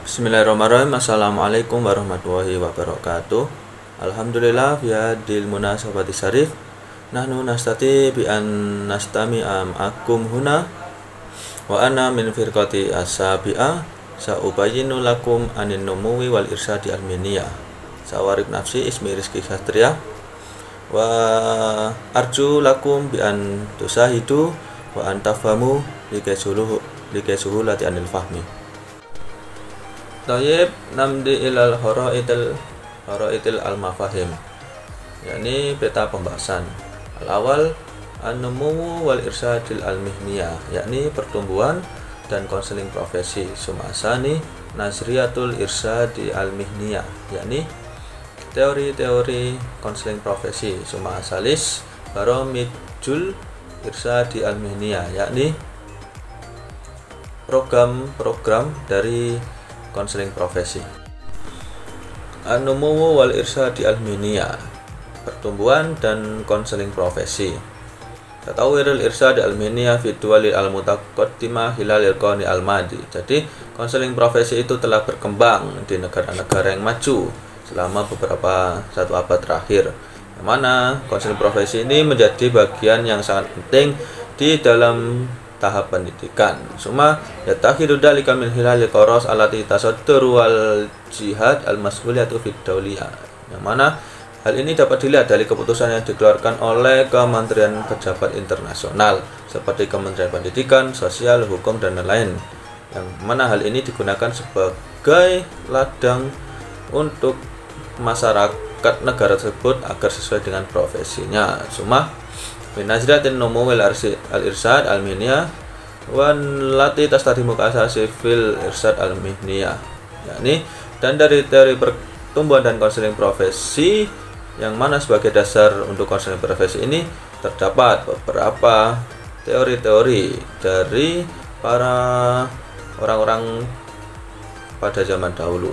Bismillahirrahmanirrahim. Assalamualaikum warahmatullahi wabarakatuh. Alhamdulillah bihadil munasabati syarif nahnu nastati bi an nastami am akum huna wa ana min firqati asabi'a sa'ubayyinu lakum anin numuwi wal irsyadi alminiyah sawarib nafsi ismi rizki satria wa arju lakum bi an tusahidu wa an tafhamu likasuhulati anil fahmi. Tayyib namdi ilal horoitil al-mafahim, yakni peta pembahasan. Al-awal an-numu wal irsyadil al-mihniyah, yakni pertumbuhan dan konseling profesi. Sumasani nazriyatul irsyadi al-mihniyah, yakni teori-teori konseling profesi. Sumasalis baromijul irsyadi al-mihniyah, yakni program-program dari konseling profesi. An-numu wal irsyadi al-mihniyah, pertumbuhan dan konseling profesi. Tatawirul irsyad al-mihniyah fi duwalil al-mutaqaddimah hilalil qarni al-madi. Jadi, konseling profesi itu telah berkembang di negara-negara yang maju selama beberapa satu abad terakhir. Yang mana konseling profesi ini menjadi bagian yang sangat penting di dalam tahap pendidikan. Suma yatakhidu dalika min hilalil qaras allati tasaddaru wal jihad al mas'uliyatu fid dawliyah. Yang mana hal ini dapat dilihat dari keputusan yang dikeluarkan oleh Kementerian Pejabat Internasional seperti Kementerian Pendidikan, Sosial, Hukum dan lain-lain. Yang mana hal ini digunakan sebagai ladang untuk masyarakat negara tersebut agar sesuai dengan profesinya. Suma binazratin numu wal al-irsyad al-mihniyah wan lati tastadimu kasasi fil irsyad al-mihniyah, yakni dan dari teori pertumbuhan dan konseling profesi yang mana sebagai dasar untuk konseling profesi ini terdapat beberapa teori-teori dari para orang-orang pada zaman dahulu,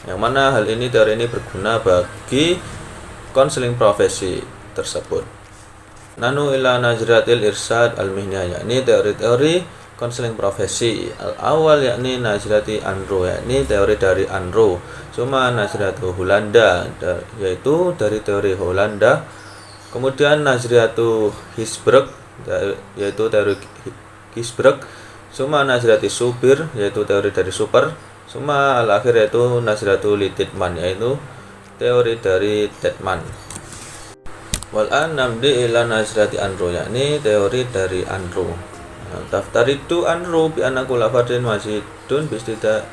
yang mana hal ini teori ini berguna bagi konseling profesi tersebut. Nanu ila nazriyatil irsyad al-mihniyah, yakni teori-teori konseling profesi. Al-awal yakni nazriyati Anro, yakni teori dari Anro. Cuma nazriyatu Holanda, yaitu dari teori Holanda. Kemudian nazriyatu Gisbert, yaitu teori Gisbert. Cuma nazriyati Subir, yaitu teori dari Super. Cuma al-akhir yaitu nazriyatu Tidman, yaitu teori dari Tidman. Wal'an namdi ila nazriyati Anro, yakni teori dari Anro. Taftaridu Anro bi anna kulla fardin wajidun bistida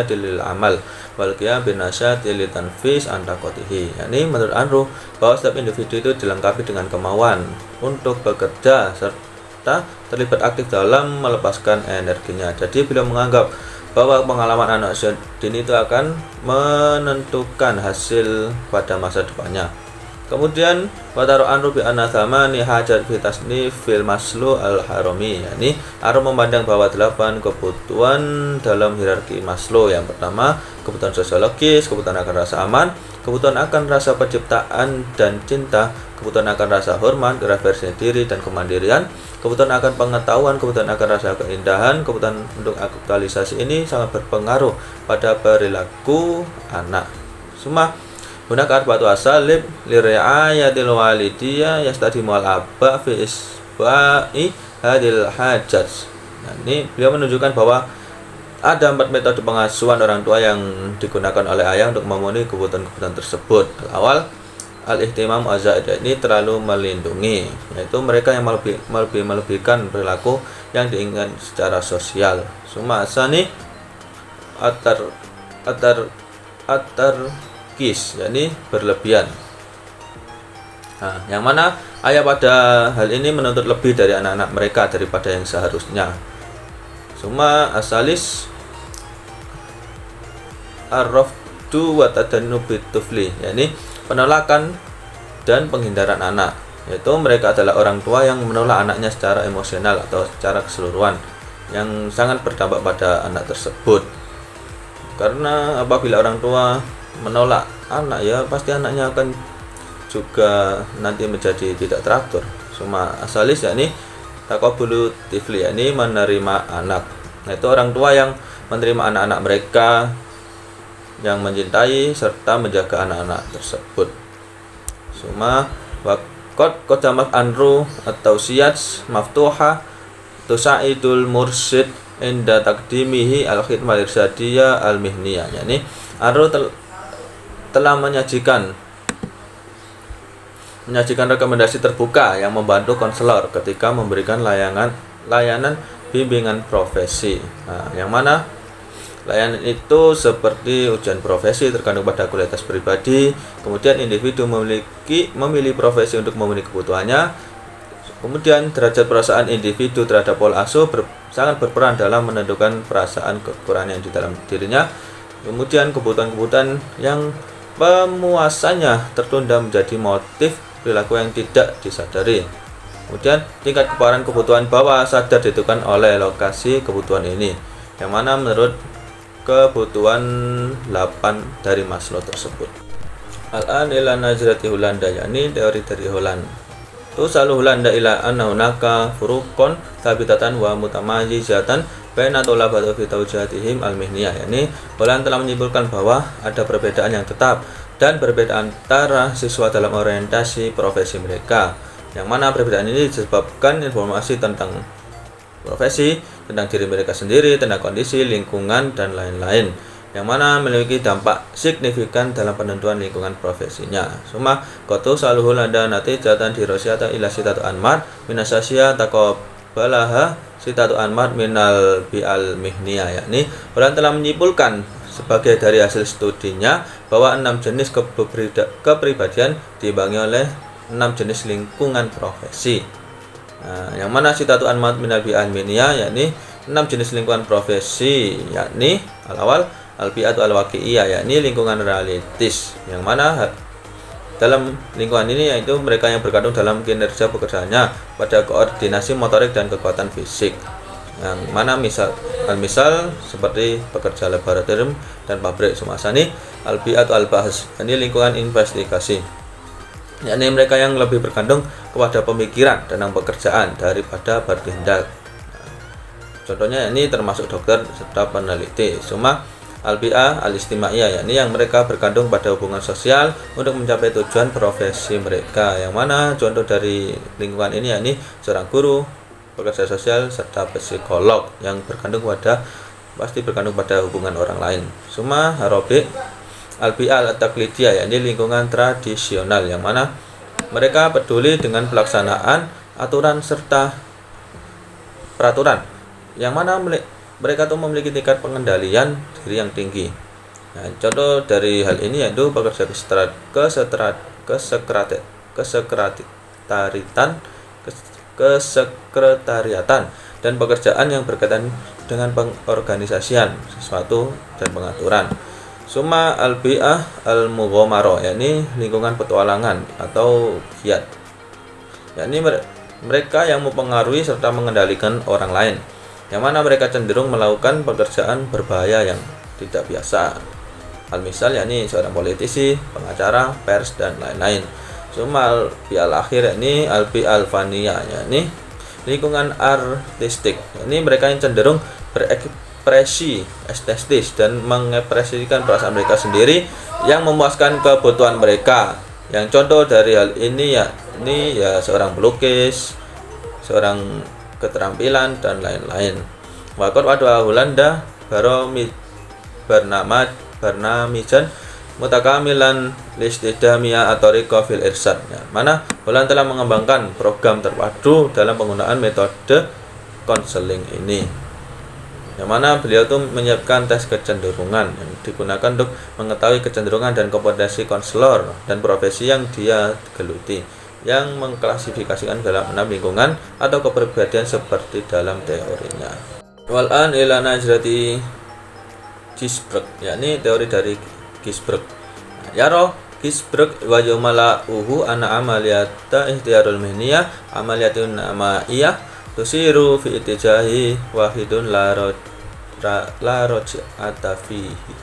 dilil amal wal qiyam bin nasyati li tanfis an taqatihi. Yakni menurut Anro bahwa setiap individu itu dilengkapi dengan kemauan untuk bekerja serta terlibat aktif dalam melepaskan energinya. Jadi beliau menganggap bahwa pengalaman anak usia dini itu akan menentukan hasil pada masa depannya. Kemudian wataro anru bi anna thamani hajat fi tasnifil maslu al-harami, yakni Anru memandang bahwa 8 kebutuhan dalam hierarki Maslow. Yang pertama, kebutuhan sosiologis, kebutuhan akan rasa aman, kebutuhan akan rasa penciptaan dan cinta, kebutuhan akan rasa hormat, referensi diri dan kemandirian, kebutuhan akan pengetahuan, kebutuhan akan rasa keindahan. Kebutuhan untuk aktualisasi ini sangat berpengaruh pada perilaku anak. Semua Hunaka arba'atu asalib liri'ayatil walidiyah yastadimu al-abba fi isba'i hadil hajat. Nah, ini beliau menunjukkan bahwa ada 4 metode pengasuhan orang tua yang digunakan oleh ayah untuk memenuhi kebutuhan-kebutuhan tersebut. Awal al-ihtimam azaid, ini terlalu melindungi, yaitu mereka yang melebihkan perilaku yang diinginkan secara sosial. Suma asani atar kis, yakni berlebihan. Nah, yang mana ayah pada hal ini menuntut lebih dari anak-anak mereka daripada yang seharusnya. Suma asalis arrafdu wa tadannubit tufli, yakni penolakan dan penghindaran anak, yaitu mereka adalah orang tua yang menolak anaknya secara emosional atau secara keseluruhan, yang sangat berdampak pada anak tersebut. Karena apabila orang tua menolak anak, ya pasti anaknya akan juga nanti menjadi tidak teratur. Suma asalis yakni takabulu tifli, yakni menerima anak. Nah, itu orang tua yang menerima anak-anak mereka yang mencintai serta menjaga anak-anak tersebut. Suma waqad qadamat anru atau siyaj maftuha tusaidul mursyid inda takdimihi al-khidmah irsyadiyah al-mihniyah. Yani anru telah menyajikan rekomendasi terbuka yang membantu konselor ketika memberikan layanan bimbingan profesi. Nah, yang mana layanan itu seperti ujian profesi tergantung pada kualitas pribadi, kemudian individu memilih profesi untuk memenuhi kebutuhannya, kemudian derajat perasaan individu terhadap pola asuh sangat berperan dalam menentukan perasaan kekurangan di dalam dirinya, kemudian kebutuhan-kebutuhan yang pemuasannya tertunda menjadi motif perilaku yang tidak disadari. Kemudian tingkat keparaan kebutuhan bawah sadar ditentukan oleh lokasi kebutuhan ini, yang mana menurut kebutuhan 8 dari Maslow tersebut. Al-an ila najrati Hulanda, yakni teori dari Holanda. Tusalu Hulanda ila anna hunaka furuqan thabitatan wa mutamayyizatan baina thalabati fi tawjihatihim al-mihniyah. Yani Holanda telah menyimpulkan bahwa ada perbedaan yang tetap dan berbeda antara siswa dalam orientasi profesi mereka, yang mana perbedaan ini disebabkan informasi tentang profesi, tentang diri mereka sendiri, tentang kondisi, lingkungan, dan lain-lain, yang mana memiliki dampak signifikan dalam penentuan lingkungan profesinya. Suma qatu saluhul anda natijatan dirosiata ila sitatu anmat minasasya taqabalaha sitatu anmat minal bi'al mihniyah. Yakni orang telah menyimpulkan sebagai dari hasil studinya bahwa 6 jenis kepribadian diimbangi oleh 6 jenis lingkungan profesi. Nah, yang mana sitatu anmat minal bi'al mihniyah, yakni 6 jenis lingkungan profesi, yakni al-awal al-bi'atu al-waqi'iyah, yakni lingkungan realistis, yang mana dalam lingkungan ini yaitu mereka yang bergantung dalam kinerja pekerjaannya pada koordinasi motorik dan kekuatan fisik, yang mana misal seperti pekerja laboratorium dan pabrik. Sumasani al-bi'atu al-bahs, ini lingkungan investigasi, yakni mereka yang lebih bergantung kepada pemikiran tentang pekerjaan daripada bertindak. Contohnya ini termasuk dokter serta peneliti. Suma al-bi'ah al-istimaiyah, yakni yang mereka bergantung pada hubungan sosial untuk mencapai tujuan profesi mereka, yang mana contoh dari lingkungan ini yakni seorang guru, pekerja sosial, serta psikolog yang pasti bergantung pada hubungan orang lain. Suma harobi al-bi'ah al-taklidiyah, yakni lingkungan tradisional, yang mana mereka peduli dengan pelaksanaan aturan serta peraturan, yang mana mereka tuh memiliki tingkat pengendalian diri yang tinggi. Nah, contoh dari hal ini yaitu pekerja kesekretariatan dan pekerjaan yang berkaitan dengan pengorganisasian sesuatu dan pengaturan. Summa al-bi'ah al-mughamarah, yakni lingkungan petualangan atau giat, yakni mereka yang mempengaruhi serta mengendalikan orang lain, yang mana mereka cenderung melakukan pekerjaan berbahaya yang tidak biasa. Al-misal yakni seorang politisi, pengacara, pers, dan lain-lain. Summa al-bi'al akhir, yakni al-bi'al faniyah, yakni lingkungan artistik, yakni mereka yang cenderung berekspresi estetis dan mengekspresikan perasaan mereka sendiri yang memuaskan kebutuhan mereka. Yang contoh dari hal ini yakni seorang pelukis, seorang keterampilan, dan lain-lain. Waqad wad'a Hulanda barnamijan mutakamilan listidamiyah atau fil irsad, mana Holanda telah mengembangkan program terpadu dalam penggunaan metode konseling ini, yang mana beliau tuh menyiapkan tes kecenderungan yang digunakan untuk mengetahui kecenderungan dan kompetensi konselor dan profesi yang dia geluti, yang mengklasifikasikan dalam 6 lingkungan atau kepribadian seperti dalam teorinya. Wal'an ila najrati Gisberg, yakni teori dari Gisberg. Yaro Gisberg wa yumala'uhu ana amaliyata ihtiyarul mihniyah amaliyatun amaiyah tusiru fi itijahi wahidun la roj'ata fihi,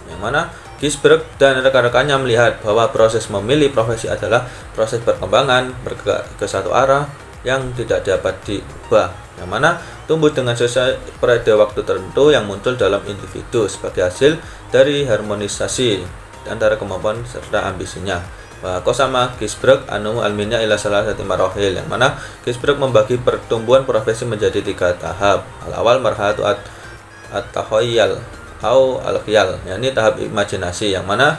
yang mana Gisberg dan rekan-rekannya melihat bahwa proses memilih profesi adalah proses perkembangan bergerak ke satu arah yang tidak dapat diubah, yang mana tumbuh dengan sesuai periode waktu tertentu yang muncul dalam individu sebagai hasil dari harmonisasi antara kemampuan serta ambisinya. Qasama Ginzburg an-numu al-ilmiya ila salasati marahil, yang mana Ginzburg membagi pertumbuhan profesi menjadi 3 tahap. Al-awal marhalatu at-takhayyul atau al-khiyal, yakni tahap imajinasi, yang mana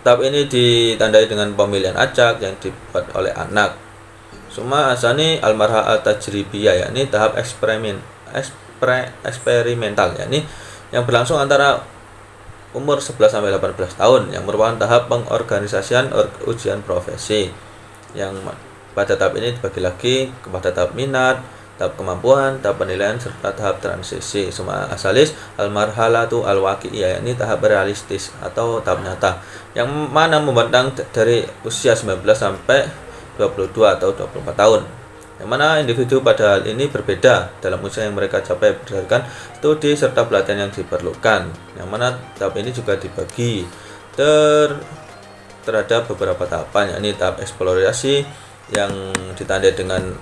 tahap ini ditandai dengan pemilihan acak yang dibuat oleh anak. Suma asani al-marhala tajribiyah, yakni tahap eksperimental, yakni yang berlangsung antara umur 11 sampai 18 tahun, yang merupakan tahap pengorganisasian ujian profesi, yang pada tahap ini dibagi lagi kepada tahap minat, tahap kemampuan, tahap penilaian, serta tahap transisi. Suma asalis al-marhalatu al-waqi'iyah, yakni tahap realistis atau tahap nyata, yang mana membentang dari usia 19 sampai 22 atau 24 tahun, yang mana individu pada hal ini berbeda dalam usia yang mereka capai berdasarkan studi serta pelatihan yang diperlukan, yang mana tahap ini juga dibagi terhadap beberapa tahapan, yakni tahap eksplorasi yang ditandai dengan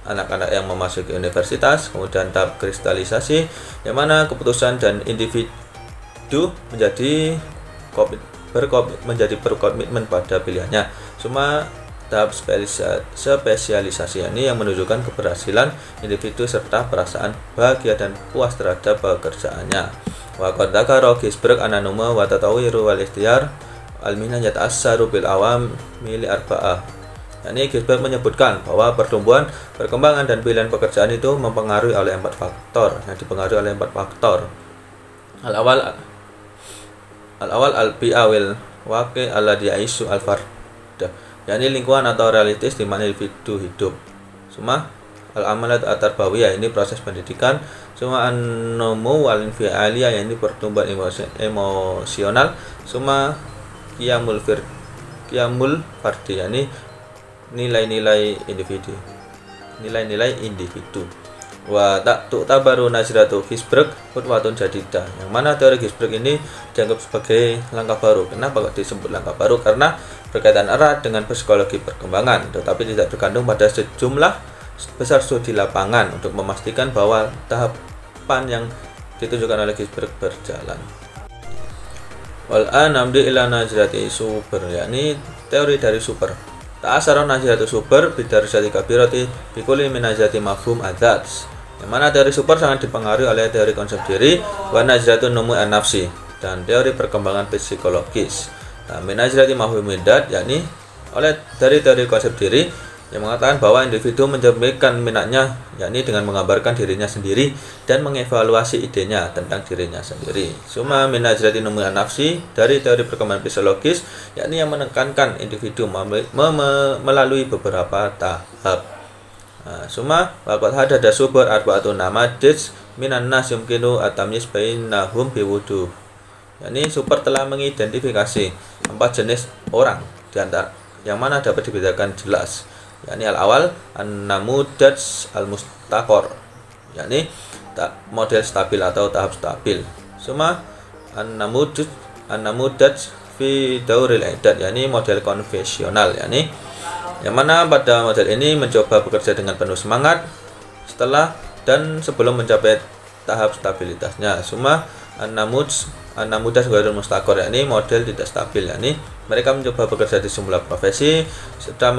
anak-anak yang memasuki universitas, kemudian tahap kristalisasi, yang mana keputusan dan individu menjadi berkomitmen pada pilihannya. Cuma tahap spesialisasi ini yang menunjukkan keberhasilan individu serta perasaan bahagia dan puas terhadap pekerjaannya. Wa qad dzakara Ginzburg an-numa wa tatawiru wal ikhtiyar al-minna yata'assaru bil awamil arba'ah. Yani Ginzburg menyebutkan bahwa pertumbuhan, perkembangan dan pilihan pekerjaan itu mempengaruhi oleh 4 faktor, yang dipengaruhi oleh 4 faktor. Al-awal al-bi'a wal waqi' alladhi ya'ishu al-fard, yakni lingkungan atau realitis di mana individu hidup. Suma al-amalat at-tarbawiyah, ini proses pendidikan. Suma an-numu wal-infi'aliyah, yakni pertumbuhan emosional. Suma qiyamul fardi, yakni nilai-nilai individu. Wa tu'tabaru nazratu Ginzburg khutwatun jadidah, yang mana teori Ginzburg ini dianggap sebagai langkah baru. Kenapa kok disebut langkah baru? Karena berkaitan erat dengan psikologi perkembangan, tetapi tidak bergantung pada sejumlah besar studi lapangan untuk memastikan bahwa tahapan yang ditunjukkan oleh Ginzburg berjalan. Wal namdi ila nazrati Super, yakni teori dari Super. Ta'asara nazratu Super bidarsati kabirati bikuli min nazrati mafhum adzats, yang mana teori Super sangat dipengaruhi oleh teori konsep diri wa nazratu numu an-nafsi dan teori perkembangan psikologis. Nah, min nazrati mafhum adzats, yakni dari teori konsep diri yang mengatakan bahwa individu mencerminkan minatnya, yakni dengan menggambarkan dirinya sendiri dan mengevaluasi idenya tentang dirinya sendiri. Suma min nazrati numu an-nafsi, dari teori perkembangan psikologis, yakni yang menekankan individu melalui beberapa tahap. Suma waqad hadada Super arba'atun namadij minan nas yumkinu at-tamyiz bainahum biwuduh, yakni Super telah mengidentifikasi 4 jenis orang di antara yang mana dapat dibedakan jelas, yakni al-awal an-namudaj al-mustaqor, yakni model stabil atau tahap stabil. Suma an-namudaj fi dauril i'dad, yakni model konvensional, yakni yang mana pada model ini mencoba bekerja dengan penuh semangat setelah dan sebelum mencapai tahap stabilitasnya. Suma an-namudaj ghairul mustaqor, yakni model tidak stabil, yakni mereka mencoba bekerja di semula profesi serta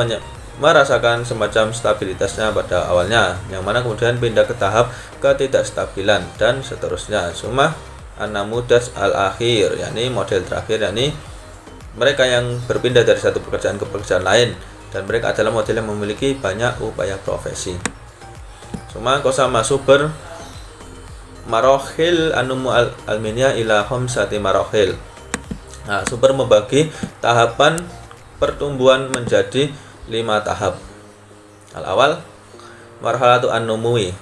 merasakan semacam stabilitasnya pada awalnya, yang mana kemudian pindah ke tahap ketidakstabilan dan seterusnya. Suma an-namudaj al-akhir, yakni model terakhir, yakni mereka yang berpindah dari satu pekerjaan ke pekerjaan lain dan mereka adalah model yang memiliki banyak upaya profesi. Suma qasama Super marohil an-numu al-ilmiya ila khamsati marohil. Nah, Super membagi tahapan pertumbuhan menjadi 5 tahap. Al-awal marhalatu an-numui,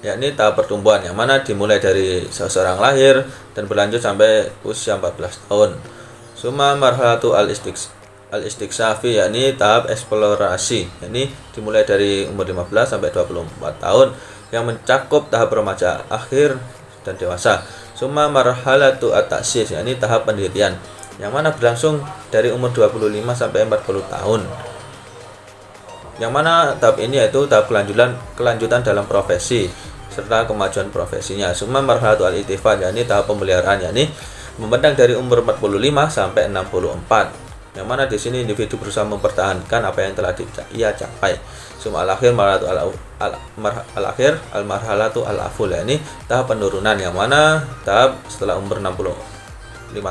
yakni tahap pertumbuhan yang mana dimulai dari seseorang lahir dan berlanjut sampai usia 14 tahun. Suma marhalatu al-istiksafi, yakni tahap eksplorasi, yakni dimulai dari umur 15 sampai 24 tahun yang mencakup tahap remaja, akhir dan dewasa. Suma marhalatu at-ta'sis, yakni tahap pendirian yang mana berlangsung dari umur 25 sampai 40 tahun. Yang mana tahap ini yaitu tahap kelanjutan dalam profesi serta kemajuan profesinya. Summa marhalatul al-ittifaq, yakni tahap pemeliharaan, yakni membentang dari umur 45 sampai 64. Yang mana di sini individu berusaha mempertahankan apa yang telah ia capai. Summa al-akhir al-marhalatu al-aful, yakni tahap penurunan, yang mana tahap setelah umur 65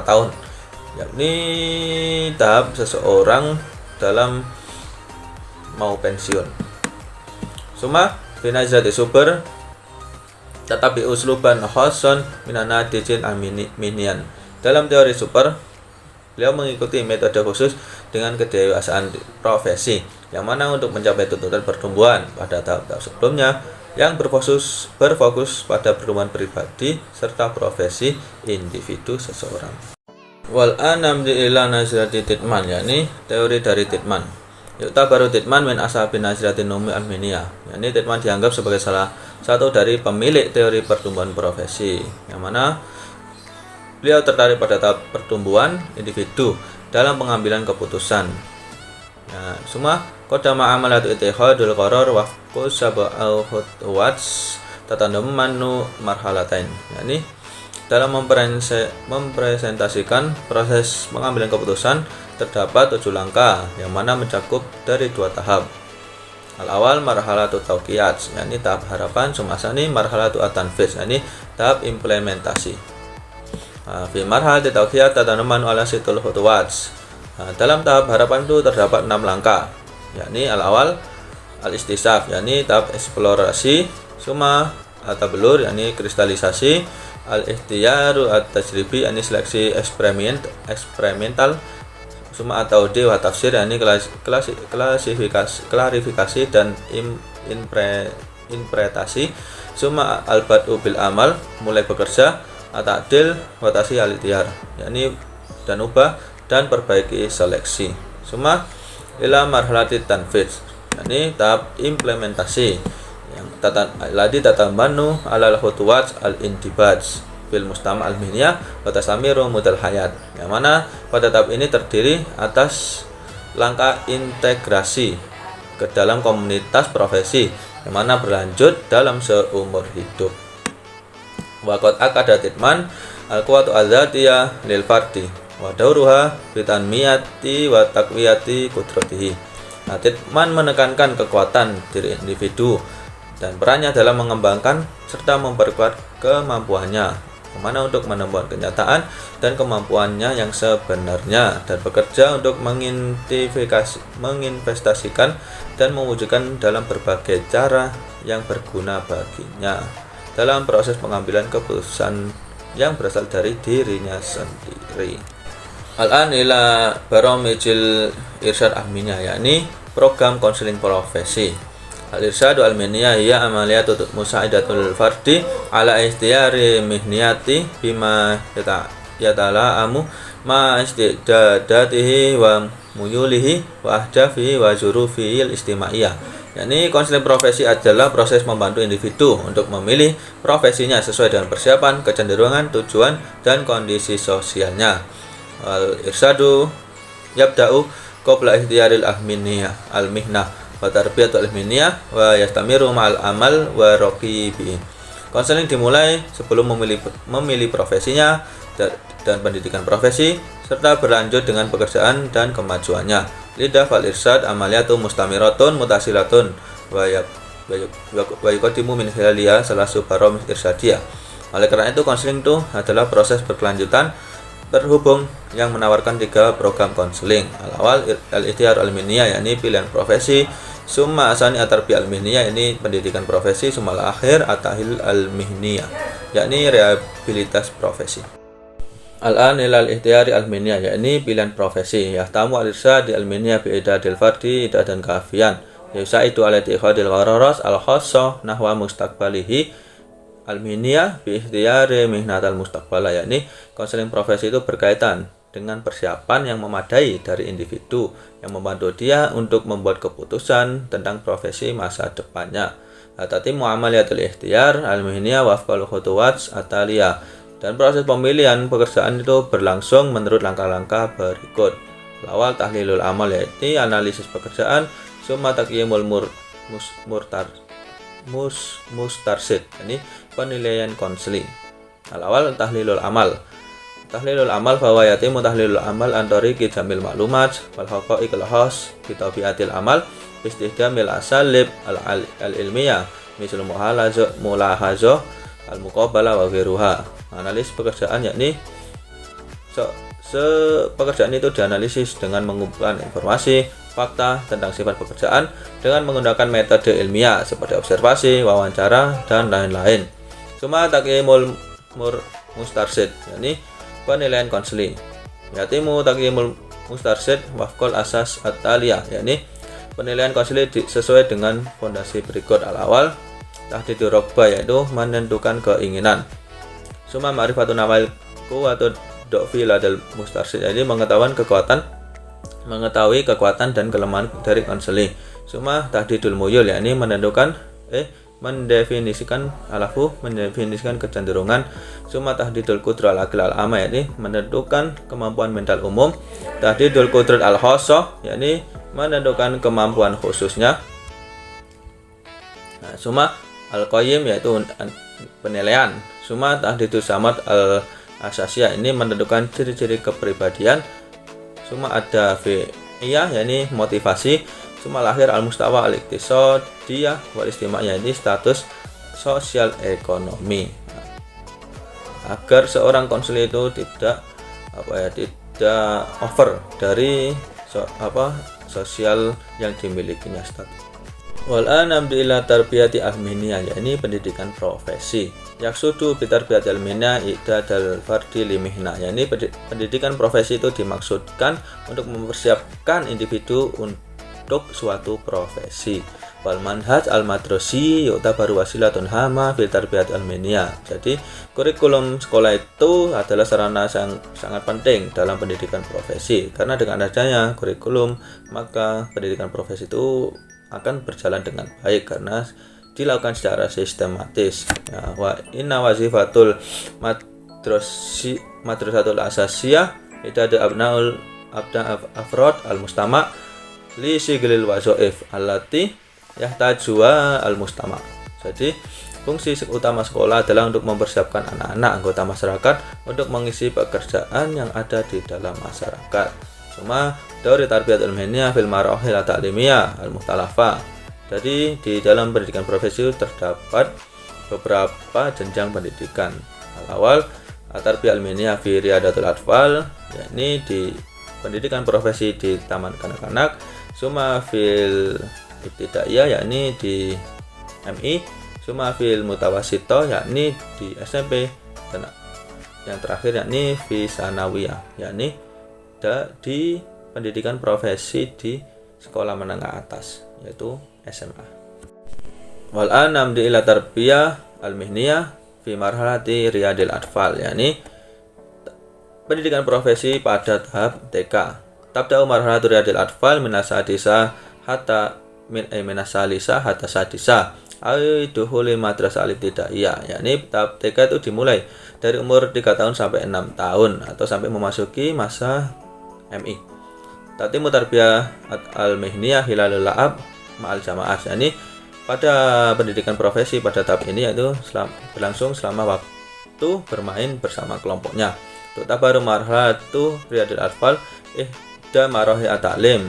tahun, yakni tahap seseorang dalam mau pensiun. Summa finazati super tetapi usluban khason minana dijin aminian. Dalam teori super, beliau mengikuti metode khusus dengan kedewasaan profesi, yang mana untuk mencapai tuntutan pertumbuhan pada tahap-tahap sebelumnya yang berfokus pada pertumbuhan pribadi serta profesi individu seseorang. Wal anam di ila nazrati Titman, yakni teori dari Titman. Yukta baru Titman min ashabin nazrati Numi Armenia, yakni Titman dianggap sebagai salah satu dari pemilik teori pertumbuhan profesi, yang mana beliau tertarik pada tahap pertumbuhan individu dalam pengambilan keputusan. Nah, semua kodama amalatu ittihadul qarar wa sab'u khutwats tatandammanu marhalatain, yakni dalam mempresentasikan proses pengambilan keputusan terdapat 7 langkah yang mana mencakup dari 2 tahap. Al-awal marhalatu tawqiyat, yakni tahap harapan, sumasani marhalatu at-tanfiz, yakni tahap implementasi. Fi marhalati tawqiyat tatanamanu ala situl khutuwat. Dalam tahap harapan itu terdapat 6 langkah, yakni al-awal al-istisaf, yakni tahap eksplorasi, summa at-tablur, yakni kristalisasi, al-ihtiyaru at-tajribi, yakni seleksi eksperimental, summa at-taudi wa tafsir, yakni klarifikasi dan interpretasi, summa al-bad'u bil amal, mulai bekerja, at-ta'dil wa tasih al-ihtiyar, yakni dan ubah dan perbaiki seleksi, summa ila marhalati tanfiz, yakni tahap implementasi yang tatamanu alal khutuwat al-intibaj fil mustama al-mihniyah wa tasamiru mudal hayat, yang mana pada tahap ini terdiri atas langkah integrasi ke dalam komunitas profesi yang mana berlanjut dalam seumur hidup. Wa qad akada Titman al-quwwatu al-dzatiyah lil fardi wa dauruha fi tanmiyati wa taqwiyati qudratihi. Titman menekankan kekuatan diri individu dan perannya dalam mengembangkan serta memperkuat kemampuannya, kemana untuk menemukan kenyataan dan kemampuannya yang sebenarnya, dan bekerja untuk menginvestasikan dan mewujudkan dalam berbagai cara yang berguna baginya dalam proses pengambilan keputusan yang berasal dari dirinya sendiri. Al-an ila baromijil irsyad ahminya, yakni program konseling profesi. Al-irsyadu al-mihniyah hiya amaliyatu musaidatul fardi ala ikhtiyari mihniyati bima yatala'amu ma istidadatihi wa muyulihi wa ahdafihi wa zurufihi al-istimaiyah. yakni konseling profesi adalah proses membantu individu untuk memilih profesinya sesuai dengan persiapan, kecenderungan, tujuan, dan kondisi sosialnya. Al-irsyadu yabda'u qabla ikhtiyaril al-mihnah wa tarbiyatul al-mihniyah wa yastamiru ma'al amal wa raqibi. Konseling dimulai sebelum memilih profesinya dan pendidikan profesi serta berlanjut dengan pekerjaan dan kemajuannya. Lidah fal irsyad amaliyatu mustamiratun mutasilatun wa yuqaddimu min khilaliha salasu barom irsyadiyah. Oleh karena itu konseling itu adalah proses berkelanjutan terhubung yang menawarkan 3 program konseling. Al-awal al-ikhtiyar al-mihniyah, yakni pilihan profesi, summa asani at-tarbiyah al-mihniyah, ini pendidikan profesi, summa al-akhir at-tahil al-mihniyah, yakni rehabilitas profesi. Al-an ilal ikhtiyari al-mihniyah, yakni pilihan profesi. Yahtamu al-irsyad al-mihniyah bi idadil fardi idadan kafian. Yusaidu ala ikhadil qararas al-khassa nahwa mustaqbalihi al-mihniyah bi ikhtiyari mihnatal mustaqbala, yakni konseling profesi itu berkaitan dengan persiapan yang memadai dari individu yang membantu dia untuk membuat keputusan tentang profesi masa depannya. Tati muamaliyatul ikhtiyar al-mihniyah wa afqal khutuwat ataliyah, dan proses pemilihan pekerjaan itu berlangsung menurut langkah-langkah berikut. Awal tahlilul amal, yaitu analisis pekerjaan, Summa taqyimul mustarsid, ini penilaian konseling. Al-awal tahlilul amal. Tahlilul amal bahwa yatimu tahlilul amal antari jamil maklumat wal haqaiq al-khas bi tabiatil amal istihdamil asalib al-ilmiyah misal mulahazah al-muqabalah wa ghairuha. Analis pekerjaan yakni pekerjaan itu dianalisis dengan mengumpulkan informasi fakta tentang sifat pekerjaan dengan menggunakan metode ilmiah seperti observasi, wawancara, dan lain-lain. Summa taqyimul mustarsid, yakni penilaian konseling. Yatimu taqyimul mustarsid wafqal asas at-taliyah, yakni penilaian konseling sesuai dengan fondasi berikut. Al-awal tahdidur rogba, yaitu menentukan keinginan. Summa ma'rifatun awal quwwatu do'fi ladal mustarsid, jadi mengetahui kekuatan dan kelemahan dari konseling. Summa tahdidul muyul, yakni mendefinisikan kecenderungan. Summa tahdidul qudrat al-aql al-amma, yakni menentukan kemampuan mental umum. Tahdidul qudrat al-khassah, yakni menentukan kemampuan khususnya. Summa al-qayyim, yaitu penilaian. Summa tahdidul samad al-asasiyah, ini menentukan ciri-ciri kepribadian. Summa ada fi'iyah, yakni motivasi. Summa lahir al-mustawa al-iqtisadiyah wal istima'iyah, ini status sosial ekonomi. Agar seorang konselor itu tidak over dari sosial yang dimilikinya status. Wal anamdi ila tarbiyati al-mihniyah, yakni pendidikan profesi. Yaksudu bitarbiyati al-mihniyah i'dadal fardi limihna, yakni pendidikan profesi itu dimaksudkan untuk mempersiapkan individu untuk suatu profesi. Wal manhaj al-madrasi yu'tabaru wasilatun hama fil tarbiyati al-mihniyah. Jadi kurikulum sekolah itu adalah sarana yang sangat penting dalam pendidikan profesi, karena dengan adanya kurikulum maka pendidikan profesi itu akan berjalan dengan baik karena dilakukan secara sistematis. Wa inna wazifatul madrasatul asasiyah itu ada abnaul afrod al-mustama' li siglil wazoif allati yahtajua al-mustama'. Jadi fungsi utama sekolah adalah untuk mempersiapkan anak-anak anggota masyarakat untuk mengisi pekerjaan yang ada di dalam masyarakat. Cuma dari tarbiyat al-mihniyah fil marahil at-ta'limiyah al-mukhtalafah. Jadi di dalam pendidikan profesi terdapat beberapa jenjang pendidikan. Al-awal tarbiyat al-mihniyah fi riyadatul atfal, yakni di pendidikan profesi di taman kanak-kanak. Suma fil ibtidaiyah, yakni di MI. Suma fil mutawasito, yakni di SMP. Dan yang terakhir yakni fi sanawiyah, yakni di pendidikan profesi di sekolah menengah atas, yaitu SMA. Wal anam di ila tarbiyah al-mihniyah fi marhalati riyadil atfal, yakni pendidikan profesi pada tahap TK. Tabda'u marhalatu riyadil atfal minasadisa hatta minasalisa hatta sadisa duhuli madrasah al-ibtidaiyah, yakni tahap TK itu dimulai dari umur 3 tahun sampai 6 tahun atau sampai memasuki masa MI. Tatimu tarbiyah al-mihniyah hilalul la'ab ma'al jamaah, yakni pada pendidikan profesi pada tahap ini yaitu berlangsung selama waktu bermain bersama kelompoknya. Tabaru marhalatu riyadil atfal ihda marahi at-ta'lim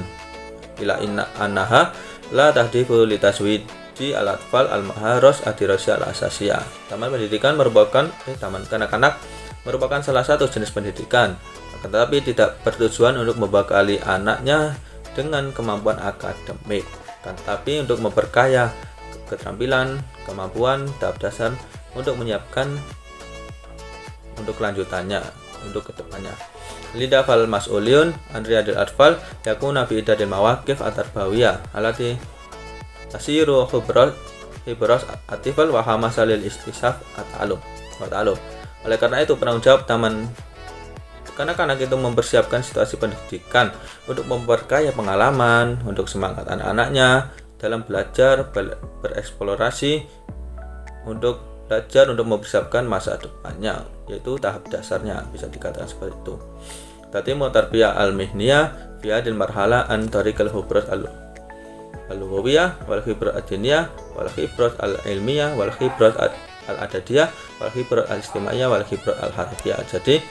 ila inna annaha la tahdifu li taswidi al-atfal al-maharos adirasya al-asasiyah. Taman pendidikan merupakan taman kanak-kanak merupakan salah satu jenis pendidikan, tetapi tidak bertujuan untuk membekali anaknya dengan kemampuan akademik, tapi untuk memperkaya keterampilan, kemampuan, tahap dasar untuk menyiapkan untuk kelanjutannya, untuk kedepannya. Lidafal mas'uliun andriyadil atfal yakuna fi idadil mawaqif atarbawiyah alati tasiru hibros atifal wa hamasalil istisaf at-ta'alum. Oleh karena itu penanggung jawab taman kanak-kanak itu mempersiapkan situasi pendidikan untuk memperkaya pengalaman, untuk semangat anak-anaknya dalam belajar, bereksplorasi, untuk mempersiapkan masa depannya, yaitu tahap dasarnya bisa dikatakan seperti itu. Tatimu tarbiyah al-mihniyah fi hadil marhala an tariqal hubras al-lughawiyah, wal khibrat ad-diniyah, wal khibrat al-ilmiyah, wal khibrat al-adadiyah, wal khibrat al-istimaiyah, wal khibrat al-harakiyah. Jadi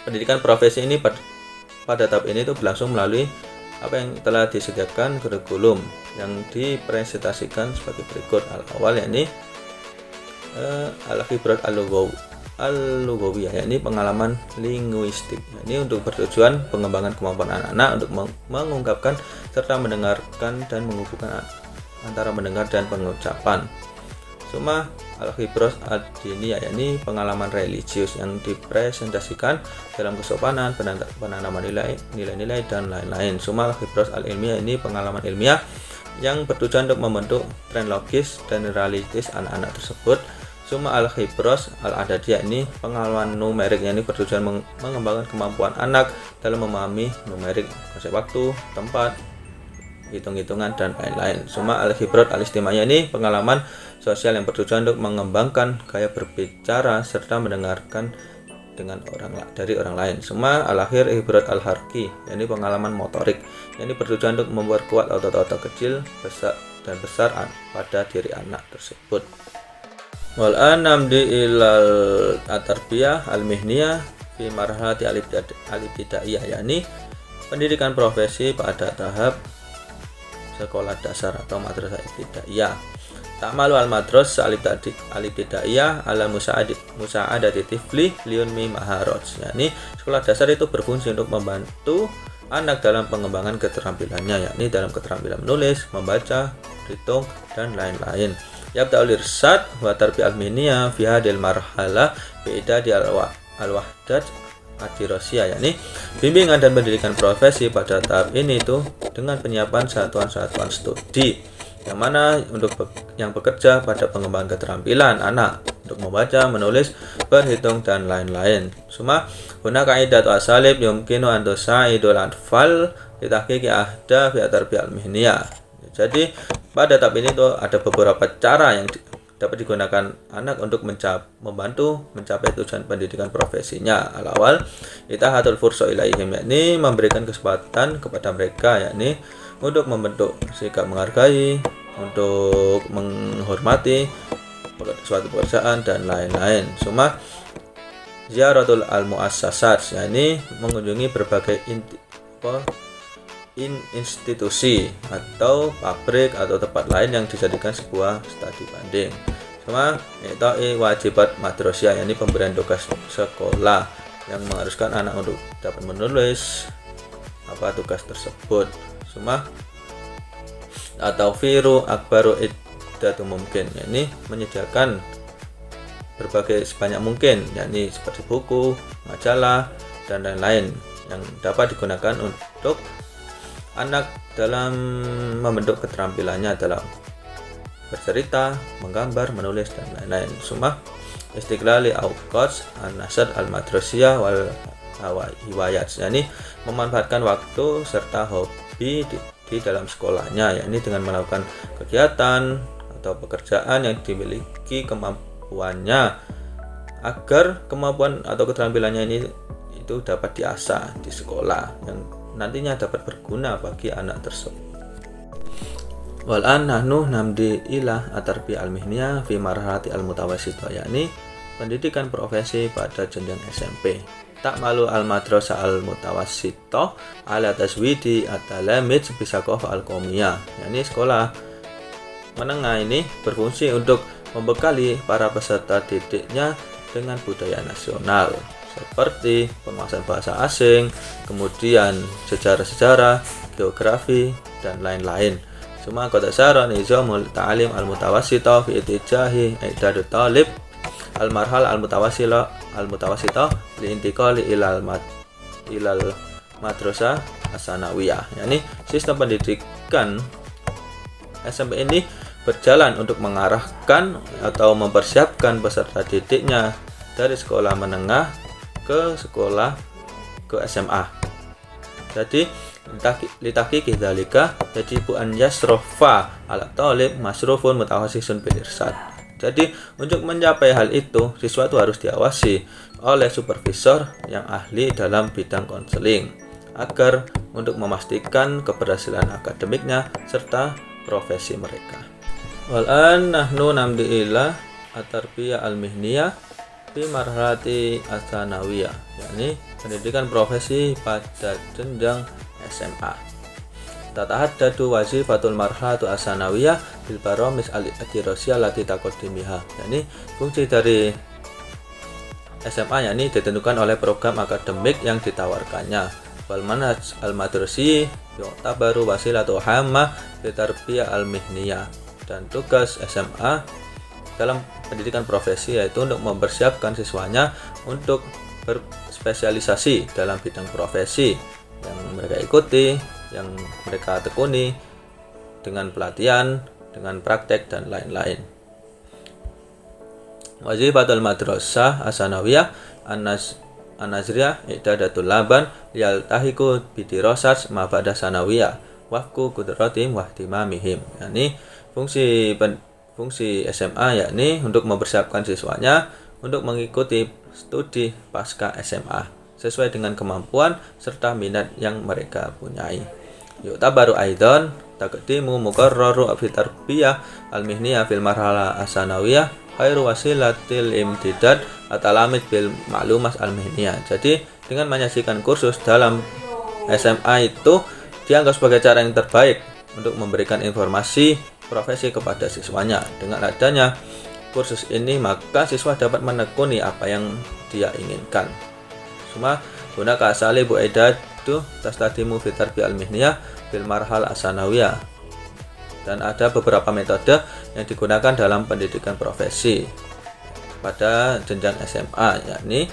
pendidikan profesi ini pada tahap ini itu berlangsung melalui apa yang telah disediakan kurikulum yang dipresentasikan sebagai berikut. Al-awal yakni al-khibrat al-lughawiyah, yakni pengalaman linguistik. Ini untuk bertujuan pengembangan kemampuan anak-anak untuk mengungkapkan serta mendengarkan dan menghubungkan antara mendengar dan pengucapan. Summa al-khibrat ad-diniyah, yakni pengalaman religius yang dipresentasikan dalam kesopanan, penanaman nilai-nilai dan lain-lain. Summa al-khibrat al-ilmiyah, ini pengalaman ilmiah yang bertujuan untuk membentuk tren logis dan realistis anak-anak tersebut. Summa al-khibrat al-adadiyah, ini pengalaman numerik, yang ini bertujuan mengembangkan kemampuan anak dalam memahami numerik, konsep waktu, tempat, hitung-hitungan dan lain-lain. Summa al-khibrat al-istimaiyah, ini pengalaman sosial yang bertujuan untuk mengembangkan gaya berbicara serta mendengarkan dari orang lain. Summa al-akhir khibrat al-harki, yakni pengalaman motorik, yang ini bertujuan untuk memperkuat otot-otot kecil dan besar pada diri anak tersebut. Wal anamdi ilal at-tarbiyah al-mihniyah fi marhalati al-ibtidaiyah, yakni pendidikan profesi pada tahap sekolah dasar atau madrasah ibtidaiyah. Ta'malu al-madras al-ibtidaiyah ala musa'adati tifli liyunmi maharaj. Yakni sekolah dasar itu berfungsi untuk membantu anak dalam pengembangan keterampilannya, yakni dalam keterampilan menulis, membaca, berhitung dan lain-lain. Yabda'ul irsyad wa tarbiyah al-mihniyah fi hadhil marhalah bi idadi al-wahdat ad-dirasiyah, yakni bimbingan dan pendidikan profesi pada tahap ini itu dengan penyiapan satuan-satuan studi yang mana yang bekerja pada pengembangan keterampilan anak untuk membaca, menulis, berhitung dan lain-lain. Suma guna kaidah asalib yumkinu an tusaidul atfal fi tahqiqi ahda fi tarbiyah al-mihniyah. Jadi pada tahap ini tuh ada beberapa cara yang dapat digunakan anak untuk membantu mencapai tujuan pendidikan profesinya. Al-awal itahatul fursa ilaihim, yakni memberikan kesempatan kepada mereka, yakni untuk membentuk sikap menghargai, untuk menghormati suatu pekerjaan dan lain-lain. Suma ziaratul al-muassasat, yakni mengunjungi berbagai institusi atau pabrik atau tempat lain yang dijadikan sebuah studi banding. Sama itu wajibat madrasah, yakni pemberian tugas sekolah yang mengharuskan anak untuk dapat menulis tugas tersebut. Semua atau firu akbaru iddatu mungkin, yakni menyediakan berbagai sebanyak mungkin, yakni seperti buku, majalah dan lain-lain yang dapat digunakan untuk anak dalam membentuk keterampilannya dalam bercerita, menggambar, menulis dan lain-lain. Summa istiqlali awqats an-nasad al-madrasiyah wal hiwayat, yakni memanfaatkan waktu serta hobi di dalam sekolahnya, yakni dengan melakukan kegiatan atau pekerjaan yang dimiliki kemampuannya agar kemampuan atau keterampilannya ini itu dapat diasah di sekolah yang nantinya dapat berguna bagi anak tersebut. Wal'an nahnu namdi ila at-tarbiyah al-mihniyah fi marhalati al-mutawassithah, yakni pendidikan profesi pada jenjang SMP. Ta'malu al-madrasah al-mutawassithah ala taswidi at-talamid bisaqafah al-qaumiyah, yakni sekolah menengah ini berfungsi untuk membekali para peserta didiknya dengan budaya nasional seperti penguasaan bahasa asing, kemudian sejarah-sejarah, geografi dan lain-lain. Semua kota saran nizamul ta'lim al-mutawassithah fi itijahi i'dadut talib al-marhal al-mutawassithah li intiqali ilal madrasah as-sanawiyah, yakni sistem pendidikan SMP ini berjalan untuk mengarahkan atau mempersiapkan peserta didiknya dari sekolah menengah ke SMA. Jadi litahqiqi dzalika yajibu an yasrafa ala talib masrufun mutawassisun bil irsad. Jadi untuk mencapai hal itu siswa itu harus diawasi oleh supervisor yang ahli dalam bidang konseling agar untuk memastikan keberhasilan akademiknya serta profesi mereka. Wal'an nahnu namdi ila at-tarbiyah al-mihniyah fi marhalati ats-tsanawiyah, yakni pendidikan profesi pada jenjang SMA. Tatahaddadu wazifatul marhalatu ats-tsanawiyah bil baramis al-dirasiyah allati taqaddimiha. Yani fungsi dari SMA yakni ditentukan oleh program akademik yang ditawarkannya. Wal manhaj al-madrasi yu'tabaru wasilatu hamma fi tarbiyah al-mihniyah. Dan tugas SMA dalam pendidikan profesi yaitu untuk mempersiapkan siswanya untuk berspesialisasi dalam bidang profesi yang mereka ikuti, yang mereka tekuni dengan pelatihan, dengan praktek dan lain-lain. Wazifatul madrasah as-sanawiyah an-nazriyah i'dadatul laban yaltahiqu bidirasat ma ba'da sanawiyah wafqu qudratim wa ihtimamihim. Yani fungsi SMA yakni untuk mempersiapkan siswanya untuk mengikuti studi pasca SMA sesuai dengan kemampuan serta minat yang mereka punyai. Yu'tabaru aidan taqdimu muqarraru fi tarbiyah al-mihniyah fil marhala as-sanawiyah khairu wasilatil imtidad at-talamid bil ma'lumat al-mihniyah. Jadi dengan menyajikan kursus dalam SMA itu dianggap sebagai cara yang terbaik untuk memberikan informasi profesi kepada siswanya. Dengan adanya kursus ini maka siswa dapat menekuni apa yang dia inginkan. Cuma gunakan asali bu'idatu tastadimu fi tarbiyah al-mihniyah bil marhal as-sanawiyah. Dan ada beberapa metode yang digunakan dalam pendidikan profesi pada jenjang SMA, yakni